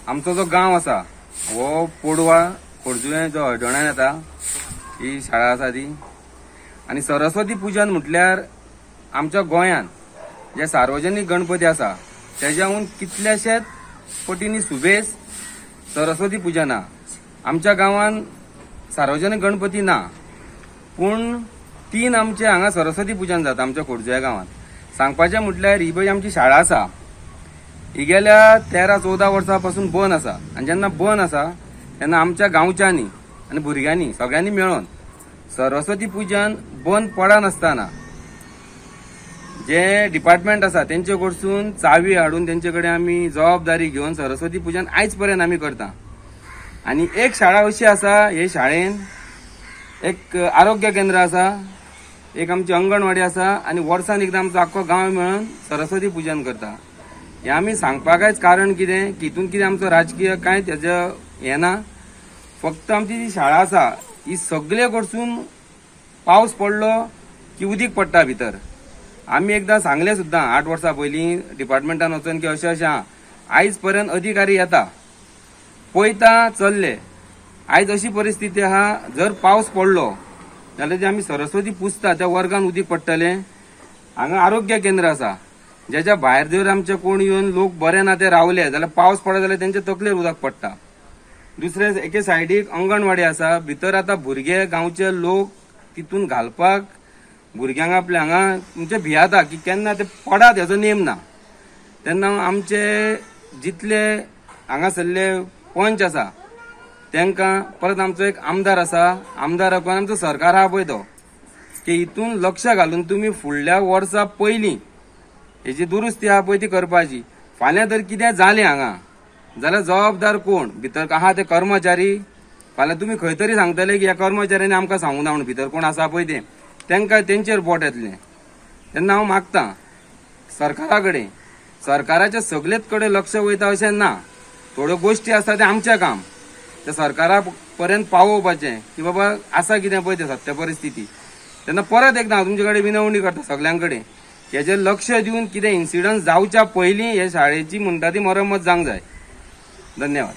आमचो जो गांव आसा हो पोडवा खोर्जुवे जो हळदोण्यान येता ही शाळा आसा ती। आणि सरस्वती पूजन म्हटल्यार आमच्या गोंयान जे सार्वजनिक गणपती आसा त्याच्याहून कितल्याशेच पटींनी सुबेज सरस्वती पूजन हा। आमच्या गांवान सार्वजनिक गणपती ना, पण 3 आमचे हांगा सरस्वती पूजन जाता आमच्या खोर्जुव्या गांवात। सांगपाचें म्हटल्यार ही पळय आमची शाळा आसा ही गेल्या 13-14 वर्सांपासून बंद आसा। आणि जेन्ना बंद आसा तेन्ना आमच्या गांवच्यांनी आणि भुरग्यांनी सगळ्यांनी मेळून सरस्वती पूजन बंद पडनासतना जे डिपार्टमेंट आसा तेंचे कडसून चावी हाडून तेंचे कडेन आमी जबाबदारी घेवन सरस्वती पूजन आयज पर्यंत आमी करता। आणि एक शाळा अशी आसा, हे शाळेन एक आरोग्य केंद्र आसा, एक आमची अंगणवाडी आसा आणि वर्सान एकदां आमचो आख्खो गांव मेळून सरस्वती पूजन करता। हे आमी सांगपाकच कारण कितें की हितून कितें आमचो राजकीय कांय तेजो हें ना, फक्त आमची जी शाळा आसा ही सगळे कडसून पावस पडलो की उदीक पडटा भितर। आमी एकदां सांगले सुद्दां 8 वर्सां पयलीं डिपार्टमेंटान वचून की अशें अशें आयज पर्यंत अधिकारी येता पळयता चल्ले। आयज अशी परिस्थिती आहा, जर पावस पडलो जाल्यार जे आमी सरस्वती पुजता त्या वर्गान उदीक पडटलें। हांगा आरोग्य केंद्र आसा, ज्याच्या भायर जर आमचे कोण येवन लोक बरे ना ते रावले जाल्यार पावस पडत जाल्यार तेंच्या तकलेर उदक पडटा। दुसरे एके सायडीक अंगणवाडी आसा, भितर आतां भुरगे गांवचे लोक तितून घालपाक भुरग्यांक आपल्या हांगा म्हणजे भियाता की केन्ना ते पडात हेजो नेम ना। तेन्ना आमचे जितले हांगासरले पंच आसा तांकां परत आमचो एक आमदार आसा, आमदाराक आमचो सरकार आहा पळय तो की हितून लक्ष घालून तुमी फुडल्या वर्सा पयलीं हेची दुरुस्ती आहा पळय ती करपाची। फाल्यां जर कितें जालें हांगा जाल्यार जबाबदार कोण? भितर आहा ते कर्मचारी? फाल्यां तुमी खंय तरी सांगतले की ह्या कर्मचाऱ्यांनी आमकां सांगूं ना म्हणून भितर कोण आसा पळय ते तांकां तेंचेर बोट येतलें। तेन्ना हांव मागतां सरकारा कडेन, सरकाराच्या सगळेच कडेन लक्ष वयता अशें ना, थोड्यो गोश्टी आसा ते आमचें काम ते सरकारा पर्यंत पावोवपाचें की बाबा आसा कितें पळय ते सत्य परिस्थिती। तेन्ना परत एकदां हांव तुमचे कडेन विनवणी करता सगळ्यां कडेन हेजेर लक्ष दिवन कितें इन्सिडंट जावच्या पयलीं हे शाळेची म्हणटा ती मरम्मत जावंक जाय। धन्यवाद।